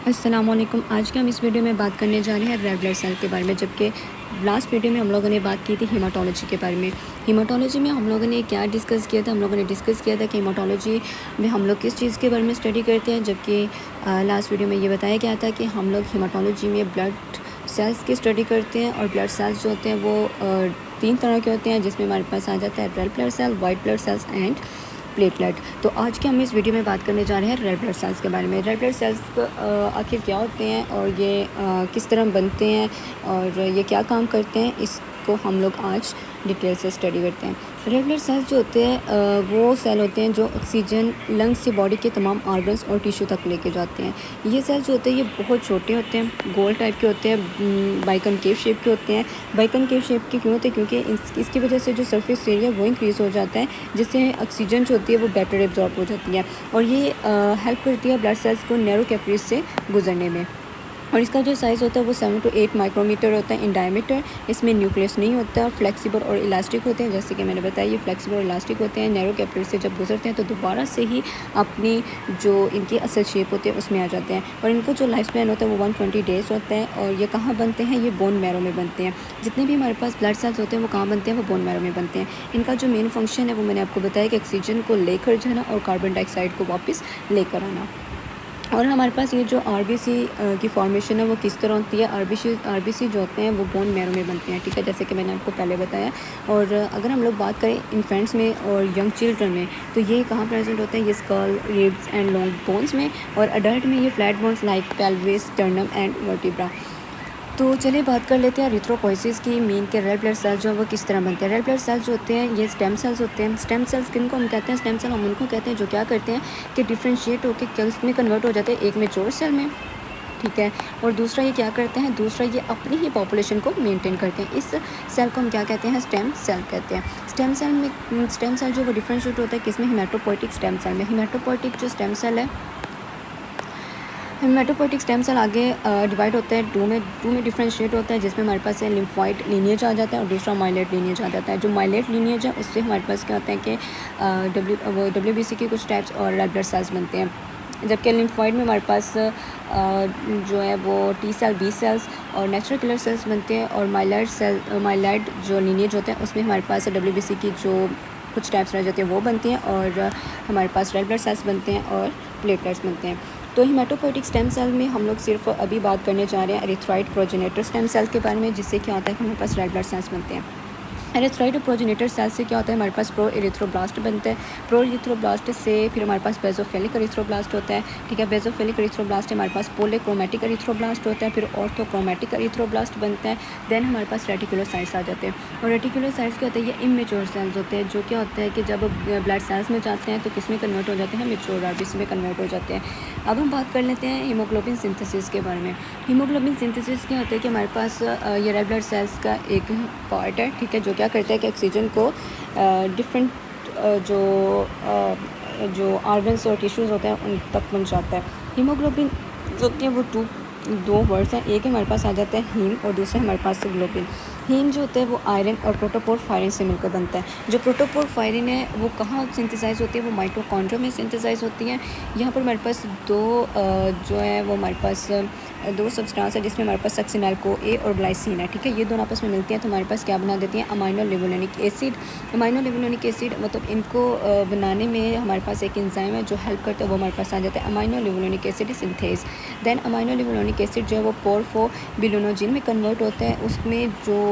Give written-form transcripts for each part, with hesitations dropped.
अस्सलामुअलैकुम। आज के हम इस वीडियो में बात करने जा रहे हैं रेड ब्लड सेल के बारे में, जबकि लास्ट वीडियो में हम लोगों ने बात की थी हीमाटोलॉजी के बारे में। हीमाटोलॉजी में हम लोगों ने क्या डिस्कस किया था? हम लोगों ने डिस्कस किया था कि हीमाटोलॉजी में हम लोग किस चीज़ के बारे में स्टडी करते हैं, जबकि लास्ट वीडियो में ये बताया गया था कि हम लोग हीमाटोलॉजी में ब्लड सेल्स की स्टडी करते हैं। और ब्लड सेल्स जो होते हैं वो 3 तरह के होते हैं, जिसमें हमारे पास आ जाता है red blood cell, white blood cells and platelet. तो आज के हम इस वीडियो में बात करने जा रहे हैं रेड ब्लड सेल्स के बारे में। रेड ब्लड सेल्स आखिर क्या होते हैं और ये किस तरह बनते हैं और ये क्या काम करते हैं, इसको हम लोग आज डिटेल से स्टडी करते हैं। रेड ब्लड सेल्स जो होते हैं वो सेल होते हैं जो ऑक्सीजन लंग्स से बॉडी के तमाम ऑर्गन्स और टिश्यू तक लेके जाते हैं। ये सेल्स जो होते हैं ये बहुत छोटे होते हैं, गोल टाइप के होते हैं, बाइकनकेव शेप के होते हैं। बाइकनकेव शेप के क्यों होते हैं? क्योंकि इसकी वजह से जो सरफेस एरिया वो इंक्रीज़ हो जाता है, जिससे ऑक्सीजन जो होती है वो बेटर एब्जॉर्ब हो जाती है और ये हेल्प करती है ब्लड सेल्स को नैरो कैपिलरीज से गुजरने में। और इसका जो साइज़ होता है वो 7 to 8 माइक्रोमीटर होता है इन डायमीटर। इसमें न्यूक्लियस नहीं होता और फ्लेक्सिबल और इलास्टिक होते हैं। जैसे कि मैंने बताया, ये फ्लेक्सिबल और इलास्टिक होते हैं। नैरो कैपिलरी से जब गुजरते हैं तो दोबारा से ही अपनी जो इनकी असल शेप होती है उसमें आ जाते हैं। और इनको जो लाइफ स्पैन होता है वो 120 डेज़ होता है। और ये कहाँ बनते हैं? ये बोन मैरो में बनते हैं। जितने भी हमारे पास ब्लड सेल्स होते हैं वो कहाँ बनते हैं? वो बोन मैरो में बनते हैं। इनका जो मेन फंक्शन है वो मैंने आपको बताया कि ऑक्सीजन को लेकर जाना और कार्बन डाइऑक्साइड को वापस लेकर आना। और हमारे पास ये जो आरबीसी की फॉर्मेशन है वो किस तरह होती है? आरबीसी जो होते हैं वो बोन मैरो में बनते हैं, ठीक है, जैसे कि मैंने आपको पहले बताया। और अगर हम लोग बात करें इन्फेंट्स में और यंग चिल्ड्रन में, तो ये कहाँ प्रेजेंट होते हैं? ये skull, ribs and long bones में। और अडल्ट में ये flat bones like pelvis, sternum and vertebra. तो चलिए बात कर लेते हैं एरिथ्रोपोइसिस की। मीन के रेड ब्लड सेल्स जो है वो किस तरह बनते हैं। रेड ब्लड सेल्स जो होते हैं ये स्टेम सेल्स होते हैं। स्टेम सेल्स किनको हम कहते हैं? स्टेम सेल हम उनको कहते हैं जो क्या करते हैं कि डिफ्रेंशिएट होकर किस में कन्वर्ट हो जाते हैं? एक मैच्योर सेल में, ठीक है। और दूसरा ये क्या करते हैं? दूसरा ये अपनी ही पॉपुलेशन को मेंटेन करते हैं। इस सेल को हम क्या कहते हैं? स्टेम सेल कहते हैं। स्टेम सेल जो वो डिफ्रेंशिएट होता है किसमें? हिमेटोपोइटिक स्टेम सेल में। हिमेटोपोइटिक जो स्टेम सेल है, हेमेटोपोइटिक स्टेम सेल आगे डिवाइड होता है टू में डिफ्रेंशिएट होता है, जिसमें हमारे पास लिम्फोइड लीनिएज आ जाता है और दूसरा माइलेट लीनिएज आ जाता है। जो माइलेट लीनिएज है उससे हमारे पास क्या होता है कि WBC के कुछ टाइप्स और रेड ब्लड सेल्स बनते हैं। जबकि लिम्फोइड में हमारे पास जो है वो T सेल, B सेल्स और नेचुरल किलर सेल्स बनते हैं। और माइलाइड जो लीनिएज होते हैं उसमें हमारे पास WBC की जो कुछ टाइप्स रह जाते हैं वो बनती हैं। और हमारे पास रेड ब्लड सेल्स बनते हैं और प्लेटलेट्स बनते हैं। तो हिमेटोपोइटिक स्टेम सेल में हम लोग सिर्फ अभी बात करने जा रहे हैं एरिथ्राइड प्रोजेनेटर स्टेम सेल के बारे में, जिससे क्या होता है कि हमारे पास रेड ब्लड सेल्स बनते हैं। एरिथ्राइड और प्रोजेनेटर सेल से क्या होता है? हमारे पास प्रो एरिथ्रोब्लास्ट बनता है। प्रो एरिथ्रोब्लास्ट से फिर हमारे पास बेजोफिलिक एरिथ्रोब्लास्ट होता है, ठीक है। बेजोफिलिक एरिथ्रोब्लास्ट हमारे पास पोलीक्रोमैटिक एरिथ्रोब्लास्ट होता है, फिर ऑर्थोक्रोमैटिक एरिथ्रोब्लास्ट बनता है। देन हमारे पास रेटिकुलोसाइट्स आ जाते हैं। और रेटिकुलोसाइट्स क्या होते हैं? ये इमेच्योर सेल्स होते हैं, जो क्या होता है कि जब ब्लड सेल्स में जाते हैं तो किस में कन्वर्ट हो जाते हैं? मैच्योर आरबीसी में कन्वर्ट हो जाते हैं। अब हम बात कर लेते हैं हीमोग्लोबिन सिंथेसिस के बारे में। हीमोग्लोबिन सिंथेसिस क्या होता है कि हमारे पास ये रेड ब्लड सेल्स का एक पार्ट है, ठीक है, जो क्या करता है कि ऑक्सीजन को डिफरेंट जो ऑर्गन्स और टिश्यूज़ होते हैं उन तक पहुंचाता है। हीमोग्लोबिन जो होती है वो दो वर्ड्स हैं। एक हमारे पास आ जाता है हीम और दूसरा हमारे पास है ग्लोबिन। हीम जो होता है वो आयरन और प्रोटोपोरफायरिन से मिलकर बनता है। जो प्रोटोपोरफायरिन है वो कहाँ सिंथेसाइज होती है? वो माइटोकॉन्ड्रिया में सिंथेसाइज होती हैं। यहाँ पर हमारे पास जो है वो हमारे पास दो सब्सटेंस है, जिसमें हमारे पास सक्सिनाइल को ए और ग्लाइसिन है, ठीक है। ये दोनों आपस में मिलती हैं तो हमारे पास क्या बना देती हैं? Amino levulinic acid. Amino levulinic acid मतलब इनको बनाने में हमारे पास एक एंजाइम है जो हेल्प करता है, वो हमारे पास आ जाता है amino levulinic acid synthase. Then amino levulinic acid जो है वो पोरफोबिलोनोजिन में कन्वर्ट होता है। उसमें जो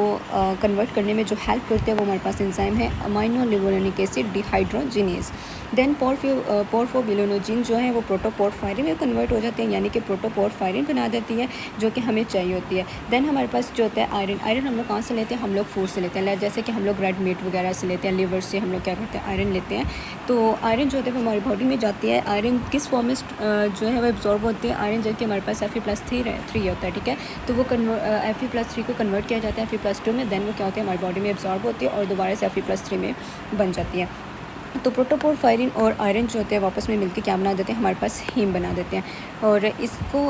कन्वर्ट करने में जो हेल्प करते हैं वो हमारे पास एंजाइम है amino levulinic acid dehydrogenase. Then पोरफोबिलोनोजिन जो है वो प्रोटोपोरफायरिन में कन्वर्ट हो जाते हैं, यानी कि प्रोटोपोरफायरिन बना देती है जो कि हमें चाहिए होती है। देन हमारे पास जो होता है आयरन हम लोग कहाँ से लेते हैं? हम लोग फूड से लेते हैं, जैसे कि हम लोग रेड मीट वगैरह से लेते हैं, लिवर से हम लोग क्या करते हैं? आयरन लेते हैं। तो आयरन जो होता है वो हमारी बॉडी में जाती है। आयरन किस फॉर्म में जो है वो एब्जॉर्ब होती है? आयरन जबकि हमारे पास Fe+3 होता है, ठीक है। तो वो Fe+3 को कन्वर्ट किया जाता है Fe+2 में। देन वो क्या होती है? हमारी बॉडी में एब्जॉर्ब होती है और दोबारा से Fe+3 में बन जाती है। तो प्रोटोपोरफायरिन और आयरन जो होते हैं वापस में मिलकर क्या बना देते हैं, हमारे पास हीम बना देते हैं। और इसको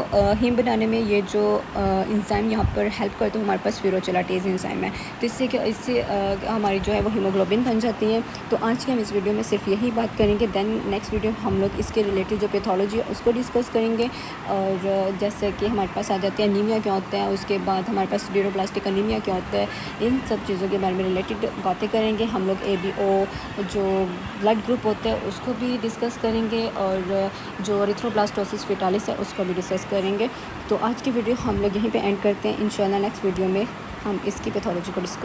हीम बनाने में ये जो इंजाइम यहाँ पर हेल्प करते हैं, हमारे पास स्पिरोचेलाटेज इंजाइम है। तो इससे हमारी जो है वो हीमोग्लोबिन बन जाती है। तो आज के हम इस वीडियो में सिर्फ यही बात करेंगे। देन नेक्स्ट वीडियो हम लोग इसके रिलेटेड जो पैथोलॉजी है उसको डिस्कस करेंगे। और जैसे कि हमारे पास आ जाती है अनीमिया क्या होता है, उसके बाद हमारे पास सिडेरोब्लास्टिक अनीमिया क्या होता है, इन सब चीज़ों के बारे में रिलेटेड बातें करेंगे। हम लोग ABO जो ब्लड ग्रुप होता है उसको भी डिस्कस करेंगे, और जो एरिथ्रोब्लास्टोसिस फेटालिस है उसको भी डिस्कस करेंगे। तो आज की वीडियो हम लोग यहीं पे एंड करते हैं। इंशाल्लाह नेक्स्ट वीडियो में हम इसकी पैथोलॉजी को डिस्कस